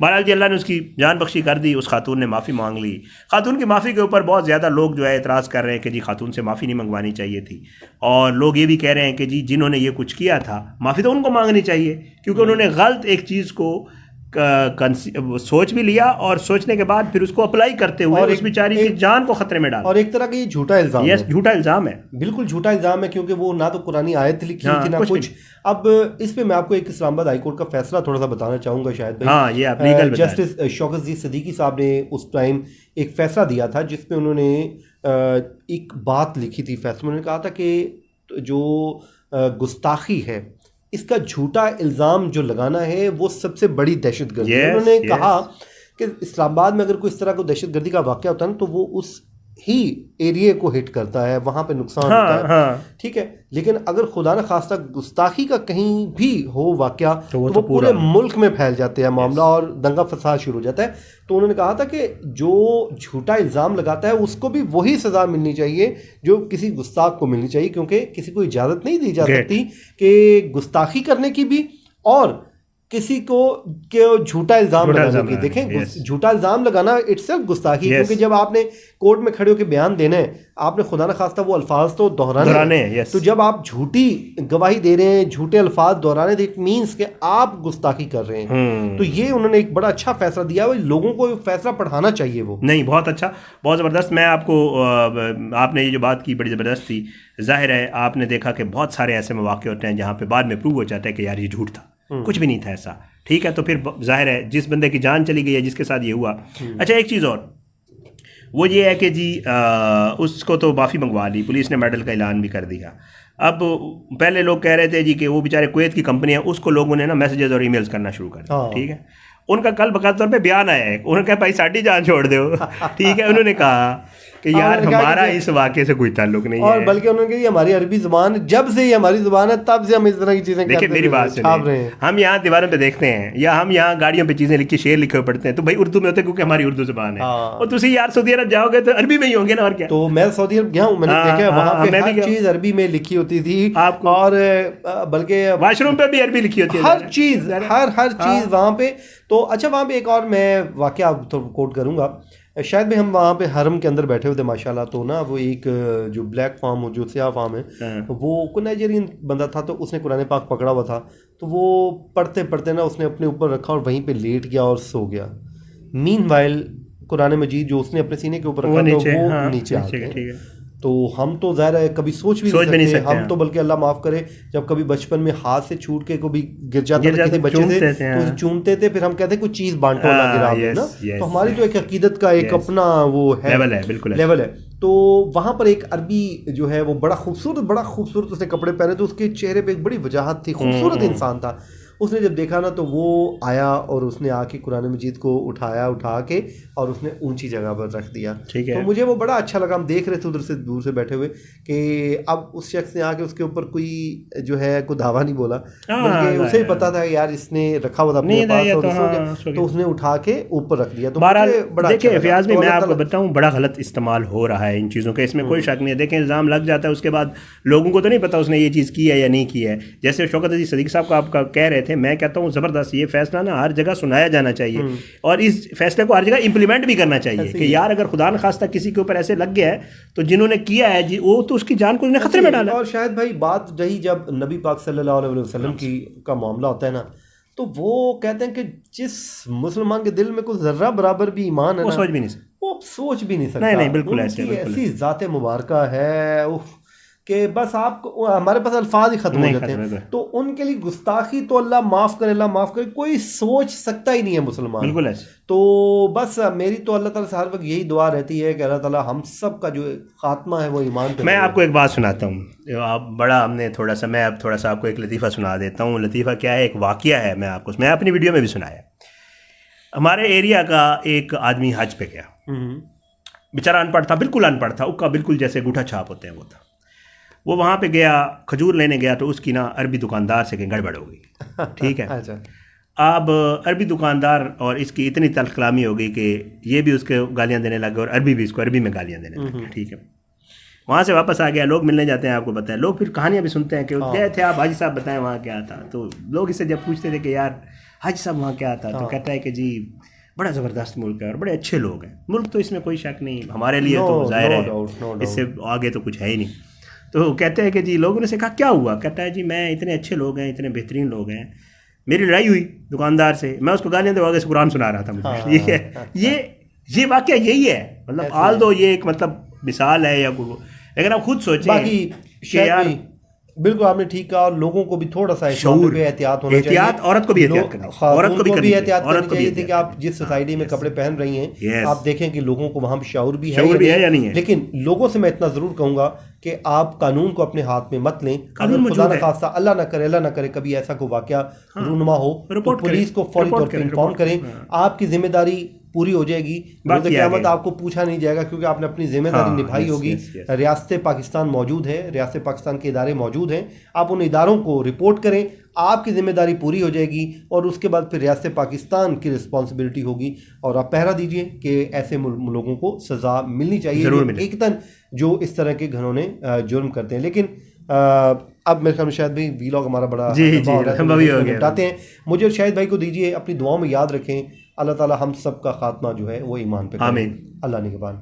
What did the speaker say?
بہرحال جی اللہ نے اس کی جان بخشی کر دی. اس خاتون نے معافی مانگ لی. خاتون کی معافی کے اوپر بہت زیادہ لوگ جو ہے اعتراض کر رہے ہیں کہ جی خاتون سے معافی نہیں منگوانی چاہیے تھی, اور لوگ یہ بھی کہہ رہے ہیں کہ جی جنہوں نے یہ کچھ کیا تھا معافی تو ان کو مانگنی چاہیے, کیونکہ انہوں نے غلط ایک چیز کو سوچ بھی لیا اور سوچنے کے بعد پھر اس کو اپلائی کرتے ہوئے اس بیچاری کی جان کو خطرے میں ڈالا. اور ایک طرح کا یہ جھوٹا الزام ہے. جھوٹا الزام ہے, بالکل جھوٹا الزام ہے, کیونکہ وہ نہ تو قرآنی آیت لکھی تھی نہ کچھ. اب اس پہ میں آپ کو ایک اسلام آباد ہائی کورٹ کا فیصلہ تھوڑا سا بتانا چاہوں گا شاید بھائی. ہاں یہ آپ لیگل بتائیں. جسٹس شوکت عزیز صدیقی صاحب نے اس ٹائم ایک فیصلہ دیا تھا جس میں انہوں نے ایک بات لکھی تھی فیصلے میں. انہوں نے کہا تھا کہ جو گستاخی ہے اس کا جھوٹا الزام جو لگانا ہے وہ سب سے بڑی دہشت گردی ہے. انہوں نے کہا کہ اسلام آباد میں اگر کوئی اس طرح کو دہشت گردی کا واقعہ ہوتا ہے نا تو وہ اس ہی ایریے کو ہٹ کرتا ہے, وہاں پہ نقصان ہوتا ہے, ٹھیک ہے. لیکن اگر خدا نہ خواستہ گستاخی کا کہیں بھی ہو واقعہ تو وہ پورے ملک میں پھیل جاتے ہیں معاملہ اور دنگا فساد شروع ہو جاتا ہے. تو انہوں نے کہا تھا کہ جو جھوٹا الزام لگاتا ہے اس کو بھی وہی سزا ملنی چاہیے جو کسی گستاخ کو ملنی چاہیے, کیونکہ کسی کو اجازت نہیں دی جا سکتی کہ گستاخی کرنے کی بھی اور کسی کو کہ جھوٹا الزام لگانے کی. دیکھیں جھوٹا الزام لگانا اٹس سیلف گستاخی, کیونکہ جب آپ نے کورٹ میں کھڑے ہو کے بیان دینا ہے آپ نے خدا نہ خواستہ وہ الفاظ تو دہرانے ہیں. تو جب آپ جھوٹی گواہی دے رہے ہیں, جھوٹے الفاظ دہرانے, اٹ مینس کہ آپ گستاخی کر رہے ہیں. تو یہ انہوں نے ایک بڑا اچھا فیصلہ دیا, لوگوں کو فیصلہ پڑھانا چاہیے. وہ نہیں, بہت اچھا, بہت زبردست. میں آپ کو آپ نے یہ جو بات کی بڑی زبردست تھی. ظاہر ہے آپ نے دیکھا کہ بہت سارے ایسے مواقع ہوتے ہیں جہاں پہ بعد میں پروو ہو جاتا ہے کہ یار یہ جھوٹ تھا, کچھ بھی نہیں تھا ایسا, ٹھیک ہے. تو پھر ظاہر ہے جس بندے کی جان چلی گئی ہے, جس کے ساتھ یہ ہوا. اچھا ایک چیز اور, وہ یہ ہے کہ جی اس کو تو معافی منگوا لی, پولیس نے میڈل کا اعلان بھی کر دیا. اب پہلے لوگ کہہ رہے تھے جی کہ وہ بیچارے کویت کی کمپنی ہے, اس کو لوگوں نے نا میسیجز اور ای میلز کرنا شروع کر دیا, ٹھیک ہے. ان کا کل بقاعدہ طور پہ بیان آیا ہے, انہوں نے کہا بھائی ساڈی جان چھوڑ دو, ٹھیک ہے. انہوں نے کہا کہ یار ہمارا اس واقعے سے کوئی تعلق نہیں ہے, اور بلکہ انہوں نے کہا یہ ہماری عربی زبان, جب سے یہ ہماری زبان ہے تب سے ہم اس طرح کی چیزیں دیکھیں. میری بات سنیں, ہم یہاں دیواروں پہ دیکھتے ہیں یا ہم یہاں گاڑیوں پہ چیزیں لکھ کے شعر لکھے ہوئے پڑھتے ہیں تو بھائی اردو میں ہوتے ہیں کیونکہ ہماری اردو زبان ہے. اور تسی یار سعودی عرب جاؤ گے تو عربی میں ہی ہوں گے نا, اور کیا. تو میں سعودی عرب گیا ہوں, میں نے دیکھا وہاں پہ ہر چیز عربی میں لکھی ہوتی تھی, اور بلکہ واش روم پہ بھی عربی لکھی ہوتی ہے, ہر چیز وہاں پہ. تو اچھا وہاں پہ ایک اور میں واقعہ کوٹ کروں گا. شاید بھی ہم وہاں پہ حرم کے اندر بیٹھے ہوئے تھے ماشاء اللہ, تو نا وہ ایک جو بلیک فارم ہو, جو سیاہ فارم ہے, وہ کوئی نائجیرین بندہ تھا, تو اس نے قرآن پاک پکڑا ہوا تھا, تو وہ پڑھتے پڑھتے نا اس نے اپنے اوپر رکھا اور وہیں پہ لیٹ گیا اور سو گیا. مین وائل قرآن مجید جو اس نے اپنے سینے کے اوپر رکھا تھا وہ نیچے آ گیا. تو ہم تو ظاہر ہے کبھی سوچ بھی نہیں سکتے. ہم تو بلکہ اللہ معاف کرے جب کبھی بچپن میں ہاتھ سے چھوٹ کے کبھی گر جاتا تھا کسی بچے سے تو چومتے تھے, پھر ہم کہتے ہیں کوئی چیز بانٹو اللہ گرا دے نا. تو ہماری تو ایک عقیدت کا ایک اپنا وہ ہے, لیول ہے. تو وہاں پر ایک عربی جو ہے وہ بڑا خوبصورت اس نے کپڑے پہنے, تو اس کے چہرے پہ ایک بڑی وجاہت تھی, خوبصورت انسان تھا. اس نے جب دیکھا نا تو وہ آیا اور اس نے آ کے قرآن مجید کو اٹھا کے اور اس نے اونچی جگہ پر رکھ دیا. تو مجھے وہ بڑا اچھا لگا. ہم دیکھ رہے تھے ادھر سے دور سے بیٹھے ہوئے کہ اب اس شخص نے آ کے اس کے اوپر کوئی جو ہے کوئی دعویٰ نہیں بولا, بلکہ اسے ہی پتا تھا کہ یار اس نے رکھا ہوا تھا اپنے پاس, تو اس نے اٹھا کے اوپر رکھ دیا. تو بڑا دیکھیں فیاض میں آپ کو بتاؤں بڑا غلط استعمال ہو رہا ہے ان چیزوں کا, اس میں کوئی شک نہیں ہے. دیکھیں الزام لگ جاتا ہے, اس کے بعد لوگوں کو تو نہیں پتا اس نے یہ چیز کی ہے یا نہیں کی ہے. جیسے شوکت عزیز صدیقی صاحب کا آپ کا کہہ رہے تھے, میں کہتا ہوں زبردست یہ فیصلہ نا ہر جگہ سنایا جانا چاہیے, اور اس فیصلے کو ہر جگہ امپلیمنٹ بھی کرنا چاہیے کہ یار اگر خدا نخواستہ کسی کے اوپر ایسے لگ گیا ہے تو جنہوں نے کیا ہے جی وہ تو اس کی جان کو خطرے میں ڈالا. اور شاید بھائی بات رہی جب نبی پاک صلی اللہ علیہ وسلم کا معاملہ ہوتا ہے نا, تو وہ کہتے ہیں کہ جس مسلمان کے دل میں کوئی ذرہ برابر بھی ایمان ہے وہ سوچ بھی نہیں سکتا, وہ سوچ بھی نہیں سکتا. نہیں بالکل ایسی ذات مبارکہ ہے کہ بس آپ کو ہمارے پاس الفاظ ہی ختم ہو جاتے ہیں. تو ان کے لیے گستاخی تو اللہ معاف کرے, کوئی سوچ سکتا ہی نہیں ہے مسلمان. بالکل ایسے. تو بس میری تو اللہ تعالیٰ سے ہر وقت یہی دعا رہتی ہے کہ اللہ تعالیٰ ہم سب کا جو خاتمہ ہے وہ ایمان پہ. میں آپ کو ایک بات سناتا ہوں, ہم نے تھوڑا سا, میں اب تھوڑا سا آپ کو ایک لطیفہ سنا دیتا ہوں. لطیفہ کیا ہے, ایک واقعہ ہے, میں آپ کو میں اپنی ویڈیو میں بھی سنایا. ہمارے ایریا کا ایک آدمی حج پہ گیا, بیچارہ ان پڑھ تھا, بالکل ان پڑھ تھا, اکا بالکل جیسے انگوٹھا چھاپ ہوتے ہیں وہ تھا. وہ وہاں پہ گیا کھجور لینے گیا, تو اس کی نا عربی دکاندار سے کہیں گڑبڑ ہو گئی, ٹھیک ہے. اب عربی دکاندار اور اس کی اتنی تلخ کلامی ہو گئی کہ یہ بھی اس کے گالیاں دینے لگے اور عربی بھی اس کو عربی میں گالیاں دینے لگے, ٹھیک ہے. وہاں سے واپس آ گیا, لوگ ملنے جاتے ہیں, آپ کو پتہ ہے, لوگ پھر کہانیاں بھی سنتے ہیں کہ گئے تھے آپ حاجی صاحب بتائیں وہاں کیا تھا. تو لوگ اس سے جب پوچھتے تھے کہ یار حج صاحب وہاں کیا تھا تو کہتا ہے کہ جی بڑا زبردست ملک ہے اور بڑے اچھے لوگ ہیں. ملک تو اس میں کوئی شک نہیں, ہمارے لیے تو ظاہر ہے اس سے آگے تو کچھ ہے ہی نہیں. تو کہتے ہیں کہ جی لوگوں نے سے کہا کیا ہوا, کہتا ہے جی میں اتنے اچھے لوگ ہیں, اتنے بہترین لوگ ہیں, میری لڑائی ہوئی دکاندار سے, میں اس کو گالیاں دے سے قرآن سنا رہا تھا مجھے. ٹھیک ہے, یہ واقعہ یہی ہے, مطلب آل دو یہ ایک مطلب مثال ہے یا لیکن آپ خود سوچیں باقی یار بالکل آپ نے ٹھیک کہا, اور لوگوں کو بھی تھوڑا سا شعور پہ احتیاط ہونا چاہیے. عورت کو بھی احتیاط کرنی چاہیے, عورت کو بھی احتیاط کرنی چاہیے تھی کہ آپ جس سوسائٹی میں کپڑے پہن رہی ہیں آپ دیکھیں کہ لوگوں کو وہاں شعور بھی ہے یا نہیں ہے. لیکن لوگوں سے میں اتنا ضرور کہوں گا کہ آپ قانون کو اپنے ہاتھ میں مت لیں. اگر خدا نہ خواستہ اللہ نہ کرے کبھی ایسا کوئی واقعہ رونما ہو تو پولیس کو فوری طور پہ انفارم کریں. آپ کی ذمہ داری پوری ہو جائے گی, روز قیامت آپ کو پوچھا نہیں جائے گا کیونکہ آپ نے اپنی ذمہ داری نبھائی ہوگی. ریاست پاکستان موجود ہے, ریاست پاکستان کے ادارے موجود ہیں, آپ ان اداروں کو رپورٹ کریں, آپ کی ذمہ داری پوری ہو جائے گی اور اس کے بعد پھر ریاست پاکستان کی رسپانسبلٹی ہوگی اور آپ پہرا دیجئے کہ ایسے لوگوں کو سزا ملنی چاہیے حقیقتاً جو اس طرح کے گھنونے جرم کرتے ہیں. لیکن اب میرے خیال میں شاید بھائی ویلاگ ہمارا بڑا نپٹاتے ہیں. مجھے اور شاہد بھائی کو دیجیے, اپنی دعاؤں میں یاد رکھیں. اللہ تعالی ہم سب کا خاتمہ جو ہے وہ ایمان پہ کرے. آمین. اللہ نگہبان.